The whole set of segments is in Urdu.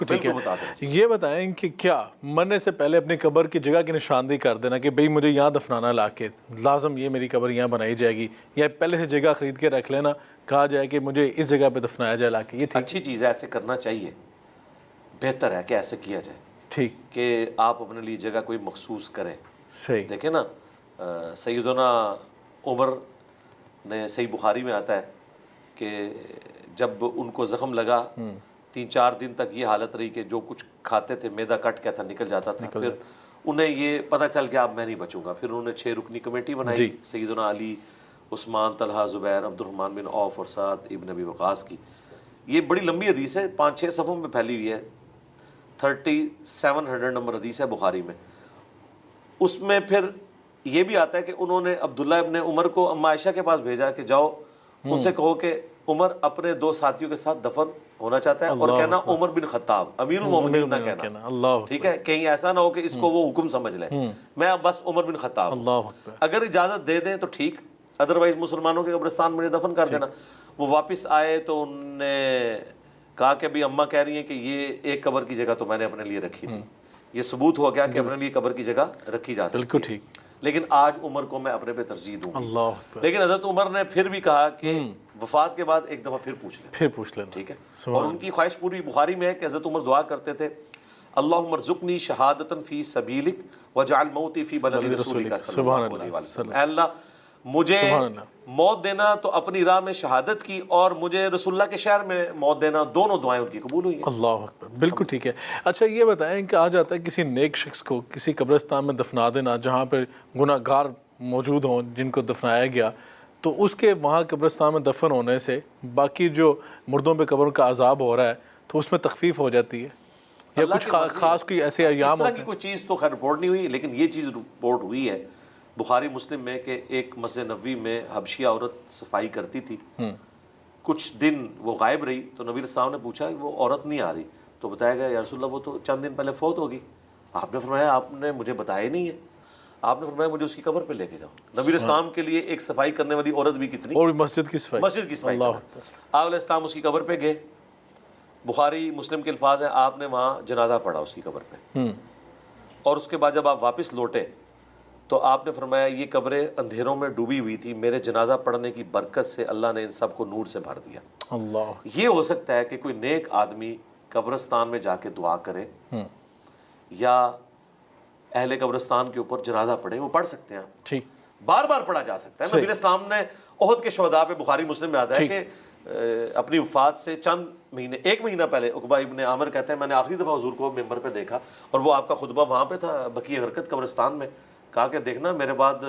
ٹھیک ہے، بتا دیں۔ یہ بتائیں کہ کیا مرنے سے پہلے اپنی قبر کی جگہ کی نشاندہی کر دینا کہ بھئی مجھے یہاں دفنانا لا کے، لازم یہ میری قبر یہاں بنائی جائے گی، یا پہلے سے جگہ خرید کے رکھ لینا، کہا جائے کہ مجھے اس جگہ پہ دفنایا جائے لا کے، یہ ٹھیک؟ اچھی چیز ہے، ایسے کرنا چاہیے، بہتر ہے کہ ایسے کیا جائے ٹھیک، کہ آپ اپنے لیے جگہ کوئی مخصوص کریں۔ صحیح، دیکھیں نا، سیدنا عمر نے، صحیح بخاری میں آتا ہے کہ جب ان کو زخم لگا 3-4 دن تک یہ حالت رہی کہ جو کچھ کھاتے تھے معدہ کٹ کیا تھا، نکل جاتا تھا، پھر انہیں یہ پتہ چل گیا اب میں نہیں بچوں گا، پھر انہوں نے 6 رکنی کمیٹی بنائی، سیدنا علی، عثمان، طلحہ، زبیر، عبد الرحمن بن عوف اور سعد ابن ابی وقاص کی۔ یہ بڑی لمبی حدیث ہے، 5-6 صفحوں میں پھیلی ہوئی ہے، 3700 نمبر حدیث ہے بخاری میں۔ اس میں پھر یہ بھی آتا ہے کہ انہوں نے عبداللہ ابن عمر کو اما عائشہ کے پاس بھیجا کہ جاؤ ان سے کہو کہ عمر اپنے 2 ساتھیوں کے ساتھ دفن ہونا چاہتا ہے، اور کہنا عمر بن خطاب، امیر المومنین نہ کہنا، اللہ ٹھیک ہے، کہیں ایسا نہ ہو کہ اس کو وہ حکم سمجھ لیں، میں بس عمر بن خطاب ہوں، اللہ اکبر، اگر اجازت دے دیں تو ٹھیک، ادروائز مسلمانوں کے قبرستان میں دفن کر دینا۔ وہ واپس آئے تو انہوں نے کہا کہ ابھی اماں کہہ رہی ہیں کہ یہ ایک قبر کی جگہ تو میں نے اپنے لیے رکھی تھی، یہ ثبوت ہو گیا کہ اپنے لیے قبر کی جگہ رکھی جا سکتی ہے، بالکل ٹھیک، لیکن آج عمر کو میں اپنے پہ ترجیح دوں گی۔ اللہ اکبر، لیکن حضرت عمر نے پھر بھی کہا کہ وفات کے بعد ایک دفعہ پھر پوچھ لیں، پھر پوچھ لینا، ٹھیک ہے، اور ان کی خواہش پوری بخاری میں ہے کہ حضرت عمر دعا کرتے تھے، اللہم ارزقنی شہادتا فی سبیلک وجعل موتی فی بلد رسولک صلی اللہ علیہ وسلم، اے اللہ مجھے موت دینا تو اپنی راہ میں شہادت کی، اور مجھے رسول اللہ کے شہر میں موت دینا، دونوں دعائیں ان کی قبول ہوئی ہیں۔ اللہ اکبر، بالکل ٹھیک ہے۔ اچھا یہ بتائیں کہ آ جاتا ہے کسی نیک شخص کو کسی قبرستان میں دفنا دینا جہاں پہ گناہ گار موجود ہوں جن کو دفنایا گیا، تو اس کے وہاں قبرستان میں دفن ہونے سے باقی جو مردوں پہ قبر کا عذاب ہو رہا ہے تو اس میں تخفیف ہو جاتی ہے، یا کچھ خاص کوئی ایسے ایام اس طرح ہوتے کی ہیں؟ کوئی چیز تو خیر رپورٹ نہیں ہوئی، لیکن یہ چیز رپورٹ ہوئی ہے بخاری مسلم میں کہ ایک مسجد نبوی میں حبشیہ عورت صفائی کرتی تھی، کچھ دن وہ غائب رہی، تو نبی علیہ السلام نے پوچھا کہ وہ عورت نہیں آ رہی، تو بتایا گیا یا رسول اللہ وہ تو چند دن پہلے فوت ہوگی۔ آپ نے فرمایا آپ نے مجھے بتایا ہی نہیں ہے، آپ نے فرمایا مجھے اس کی قبر پہ لے کے جاؤ۔ نبی علیہ السلام کے لیے ایک صفائی کرنے والی عورت بھی کتنی، اور مسجد کی صفائی، مسجد کی صفائی کرنا۔ آپ علیہ السلام اس کی قبر پہ گئے، بخاری مسلم کے الفاظ ہیں آپ نے وہاں جنازہ پڑھا اس کی قبر پہ، اور اس کے بعد جب آپ واپس لوٹے تو آپ نے فرمایا یہ قبریں اندھیروں میں ڈوبی ہوئی تھی، میرے جنازہ پڑھنے کی برکت سے اللہ نے ان سب کو نور سے بھر دیا۔ اللہ، یہ ہو سکتا ہے کہ کوئی نیک آدمی قبرستان میں جا کے دعا کرے یا اہل قبرستان کے اوپر جنازہ پڑھے، وہ پڑھ سکتے ہیں، ٹھیک، بار بار پڑھا جا سکتا ہے۔ نبی علیہ السلام نے احد کے شہداء پہ بخاری مسلم میں آتا ہے کہ اپنی وفات سے چند مہینے، 1 مہینہ پہلے عقبہ ابن عامر کہتے ہیں میں نے آخری دفعہ حضور کو ممبر پہ دیکھا، اور وہ آپ کا خطبہ وہاں پہ تھا بقیع غرقد قبرستان میں، کہا کہ دیکھنا میرے بعد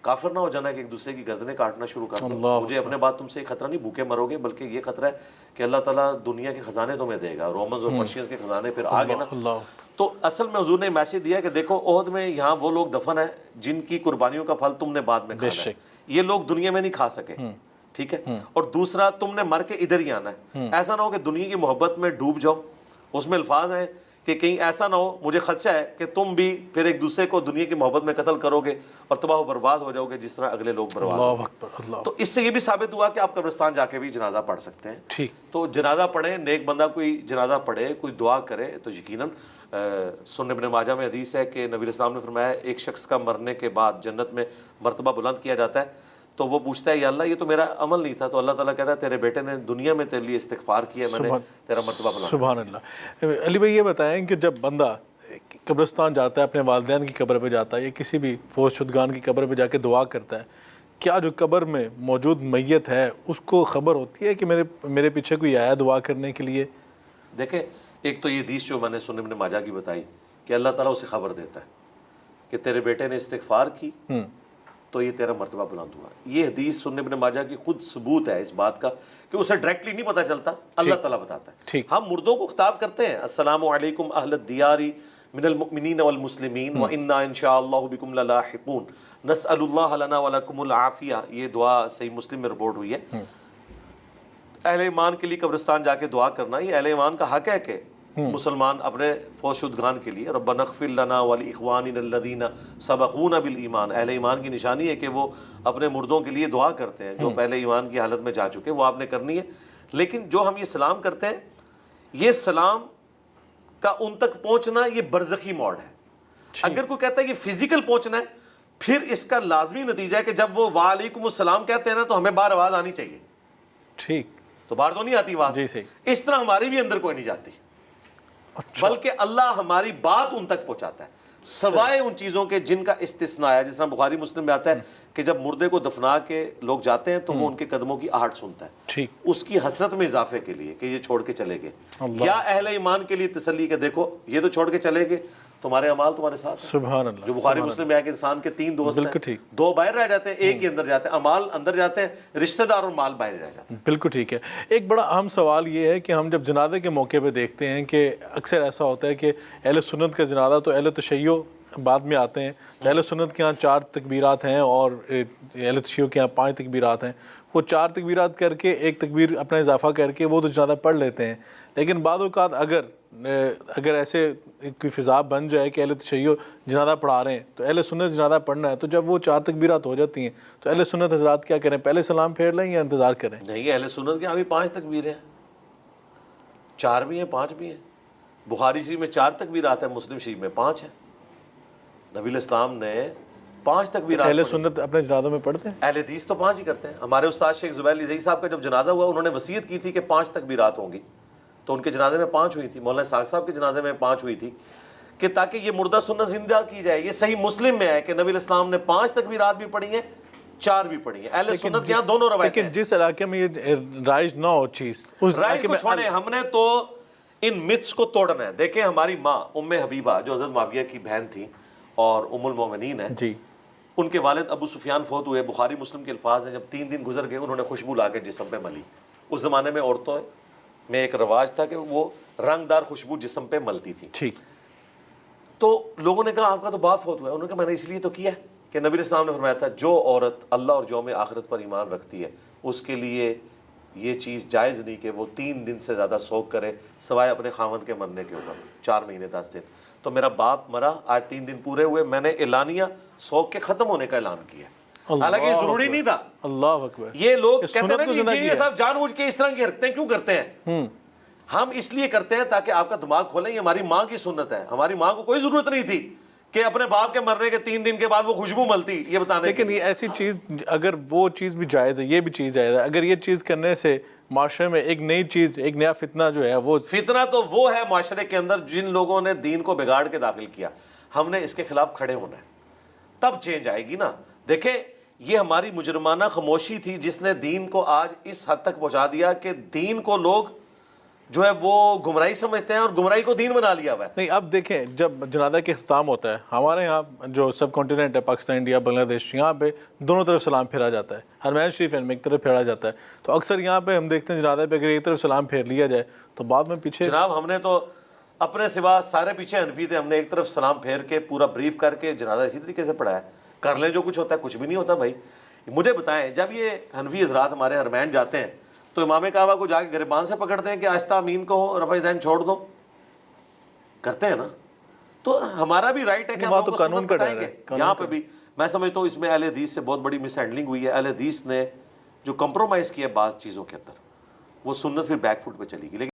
کافر نہ ہو جانا کہ ایک دوسرے کی گردنیں کاٹنا شروع کر دو، مجھے اپنے بعد تم سے یہ خطرہ نہیں بھوکے مرو گے، بلکہ یہ خطرہ ہے کہ اللہ تعالیٰ دنیا کے خزانے تمہیں دے گا، رومنز اور پرشینز کے خزانے پھر آ گئے نا۔ تو اصل میں حضور نے میسج دیا کہ دیکھو احد میں یہاں وہ لوگ دفن ہیں جن کی قربانیوں کا پھل تم نے بعد میں کھانا ہے، یہ لوگ دنیا میں نہیں کھا سکے، ٹھیک ہے، اور دوسرا تم نے مر کے ادھر ہی آنا ہے، ایسا نہ ہو کہ دنیا کی محبت میں ڈوب جاؤ۔ اس میں الفاظ ہیں کہ کہیں ایسا نہ ہو، مجھے خدشہ ہے کہ تم بھی پھر ایک دوسرے کو دنیا کی محبت میں قتل کرو گے اور تباہ و برباد ہو جاؤ گے جس طرح اگلے لوگ برباد ہو گئے۔ تو اس سے یہ بھی ثابت ہوا کہ آپ قبرستان جا کے بھی جنازہ پڑھ سکتے ہیں، ٹھیک، تو جنازہ پڑھیں، نیک بندہ کوئی جنازہ پڑھے، کوئی دعا کرے تو یقیناً سنن ابن ماجہ میں حدیث ہے کہ نبی علیہ السلام نے فرمایا ایک شخص کا مرنے کے بعد جنت میں مرتبہ بلند کیا جاتا ہے، تو وہ پوچھتا ہے یا اللہ یہ تو میرا عمل نہیں تھا، تو اللہ تعالیٰ کہتا ہے تیرے بیٹے نے دنیا میں تیرے لیے استغفار کیا، میں نے تیرا مرتبہ بلند کیا۔ سبحان اللہ۔ علی بھائی یہ بتائیں کہ جب بندہ قبرستان جاتا ہے، اپنے والدین کی قبر پہ جاتا ہے یا کسی بھی فوت شدگان کی قبر پہ جا کے دعا کرتا ہے، کیا جو قبر میں موجود میت ہے اس کو خبر ہوتی ہے کہ میرے پیچھے کوئی آیا دعا کرنے کے لیے؟ دیکھیں ایک تو یہ حدیث جو میں نے سنن ابن ماجہ کی بتائی کہ اللہ تعالیٰ اسے خبر دیتا ہے کہ تیرے بیٹے نے استغفار کی تو یہ تیرا مرتبہ بلند ہوا۔ یہ حدیث سنن ابن ماجہ کی خود ثبوت ہے اس بات کا کہ اسے ڈائریکٹلی نہیں پتہ چلتا، اللہ تعالیٰ بتاتا ہے۔ ہم مردوں کو خطاب کرتے ہیں السلام علیکم اہل الدیار من المؤمنین والمسلمین وإنا انشاءاللہ بکم للاحقون نسأل اللہ لنا ولکم العافیہ، یہ دعا صحیح مسلم میں رپورٹ ہوئی ہے۔ اہل ایمان کے لیے قبرستان جا کے دعا کرنا یہ اہل ایمان کا حق ہے کہ مسلمان اپنے فوت شدگان کے لیے ربنا اغفر لنا ولاخواننا الذین سبقونا بالایمان، اہل ایمان کی نشانی ہے کہ وہ اپنے مردوں کے لیے دعا کرتے ہیں جو پہلے ایمان کی حالت میں جا چکے، وہ آپ نے کرنی ہے۔ لیکن جو ہم یہ سلام کرتے ہیں یہ سلام کا ان تک پہنچنا یہ برزخی موڈ ہے. اگر کوئی کہتا ہے کہ فزیکل پہنچنا ہے, پھر اس کا لازمی نتیجہ ہے کہ جب وہ وعلیکم السلام کہتے ہیں نا تو ہمیں باہر آواز آنی چاہیے. ٹھیک, تو باہر تو نہیں آتی آواز. جی صحیح. اس طرح ہماری بھی اندر کوئی نہیں جاتی, بلکہ اللہ ہماری بات ان تک پہنچاتا ہے, سوائے ان چیزوں کے جن کا استثناء ہے. جس طرح بخاری مسلم میں آتا ہے کہ جب مردے کو دفنا کے لوگ جاتے ہیں تو وہ ان کے قدموں کی آہٹ سنتا ہے, ٹھیک, اس کی حسرت میں اضافے کے لیے کہ یہ چھوڑ کے چلے گئے, یا اہل ایمان کے لیے تسلی کہ دیکھو یہ تو چھوڑ کے چلے گئے, تمہارے اعمال تمہارے ساتھ ہیں. سبحان اللہ. جو بخاری مسلم میں ہے کہ انسان کے 3 دوست بالکل ہیں, ٹھیک. 2 باہر رہ جاتے ہیں, ایک ہی اندر جاتے ہیں. اعمال اندر جاتے ہیں, رشتہ دار اور مال باہر رہ جاتے ہیں. بالکل ٹھیک ہے. ایک بڑا اہم سوال یہ ہے کہ ہم جب جنازے کے موقع پہ دیکھتے ہیں کہ اکثر ایسا ہوتا ہے کہ اہل سنت کا جنازہ تو اہل تشیع بعد میں آتے ہیں. اہل سنت کے ہاں 4 تکبیرات ہیں اور اہل تشیع کے ہاں 5 تکبیرات ہیں. وہ 4 تکبیرات کر کے ایک تکبیر اپنا اضافہ کر کے وہ تو جنازہ پڑھ لیتے ہیں. لیکن بعض اوقات اگر ایسے کوئی فضا بن جائے کہ اہل تشیع جنازہ پڑھا رہے ہیں تو اہل سنت جنازہ پڑھنا ہے, تو جب وہ 4 تکبیرات ہو جاتی ہیں تو اہل سنت حضرات کیا کریں, پہلے سلام پھیر لیں یا انتظار کریں؟ نہیں, اہل سنت کے ابھی 5 تکبیریں ہیں, 4 بھی ہیں 5 بھی ہیں. بخاری شریف میں 4 تکبیرات ہیں, مسلم شریف میں 5 ہیں. نبی الاسلام نے 5 تکبیرات. اہل سنت اپنے جنازوں میں پڑھتے ہیں؟ اہل حدیث تو 5 ہی کرتے ہیں. ہمارے استاد شیخ زبیر علی زئی صاحب کا جب جنازہ ہوا انہوں نے وصیت کی تھی کہ 5 تکبیرات ہوں گی, تو ان کے جنازے میں 5 ہوئی تھی. مولانا اسحاق صاحب کے جنازے میں 5 ہوئی تھی کہ تاکہ یہ مردہ سنت زندہ کی جائے. یہ صحیح مسلم میں ہے کہ نبی الاسلام نے 5 تکبیرات بھی پڑھی ہیں, 4 بھی پڑھی ہیں. اہل سنت کے یہاں دونوں روایتیں ہیں. لیکن جس علاقے میں یہ رائج نہ ہو چیز, اس رائج علاقے کو میں چھوڑیں, ہم نے تو ان متس کو توڑنا ہے. دیکھیں ہماری ماں ام حبیبہ جو حضرت معاویہ کی بہن تھی اور ام المومنین ہیں, جی, ان کے والد ابو سفیان فوت ہوئے. بخاری مسلم کے الفاظ ہیں, جب 3 دن گزر گئے انہوں نے خوشبو لا کے جسم پہ ملی. اس زمانے میں عورتوں میں ایک رواج تھا کہ وہ رنگ دار خوشبو جسم پہ ملتی تھی. ٹھیک. تو لوگوں نے کہا آپ کا تو باپ فوت ہوا ہے. انہوں نے کہا میں نے اس لیے تو کیا ہے کہ نبی الاسلام نے فرمایا تھا جو عورت اللہ اور یوم آخرت پر ایمان رکھتی ہے اس کے لیے یہ چیز جائز نہیں کہ وہ 3 دن سے زیادہ سوگ کرے سوائے اپنے خاوند کے مرنے کے اوپر, 4 مہینے 10 دن. تو میرا باپ مرا, آج 3 دن پورے ہوئے, میں نے اعلانیہ سوگ کے ختم ہونے کا اعلان کیا. حالانکہ یہ ضروری نہیں تھا. اللہ اکبر. یہ لوگ کہتے ہیں نا کہ یہ صاحب جان بوجھ کے اس طرح کی حرکتیں کیوں کرتے ہیں. ہم اس لیے کرتے ہیں تاکہ آپ کا دماغ کھولیں. یہ ہماری ماں کی سنت ہے. ہماری ماں کو کوئی ضرورت نہیں تھی کہ اپنے باپ کے مرنے کے 3 دن کے بعد وہ خوشبو ملتی, یہ بتانے. لیکن یہ ایسی چیز, اگر وہ چیز بھی جائز ہے, یہ بھی چیز جائز ہے. اگر یہ چیز کرنے سے معاشرے میں ایک نئی چیز, ایک نیا فتنہ جو ہے وہ فتنہ تو وہ ہے معاشرے کے اندر جن لوگوں نے دین کو بگاڑ کے داخل کیا. ہم نے اس کے خلاف کھڑے ہونا ہے, تب چینج آئے گی نا. دیکھیں یہ ہماری مجرمانہ خاموشی تھی جس نے دین کو آج اس حد تک پہنچا دیا کہ دین کو لوگ جو ہے وہ گمراہی سمجھتے ہیں اور گمراہی کو دین بنا لیا ہوا ہے. نہیں, اب دیکھیں جب جنازہ کے اختتام ہوتا ہے ہمارے یہاں جو سب کانٹیننٹ ہے, پاکستان, انڈیا, بنگلہ دیش, یہاں پہ دونوں طرف سلام پھیرا جاتا ہے. حرمین شریف میں ایک طرف پھیرا جاتا ہے. تو اکثر یہاں پہ ہم دیکھتے ہیں جنازے پہ اگر ایک طرف سلام پھیر لیا جائے تو بعد میں پیچھے. جناب ہم نے تو اپنے سوا سارے پیچھے حنفی تھے, ہم نے ایک طرف سلام پھیر کے پورا بریف کر کے جنازہ اسی طریقے سے پڑھایا. کر لیں جو کچھ ہوتا ہے, کچھ بھی نہیں ہوتا بھائی. مجھے بتائیں جب یہ حنفی حضرات ہمارے حرمین جاتے ہیں تو امام کعبہ کو جا کے گریبان سے پکڑتے ہیں کہ آہستہ امین کو رفع ذہن چھوڑ دو, کرتے ہیں نا. تو ہمارا بھی رائٹ ہے کہ ہم کو سنت بتائیں گے. یہاں پہ بھی میں سمجھتا ہوں اس میں اہل حدیث سے بہت بڑی مس ہینڈلنگ ہوئی ہے. اہل حدیث نے جو کمپرومائز کیا بعض چیزوں کے اندر, وہ سنت پھر بیک فٹ پہ چلی گئی. لیکن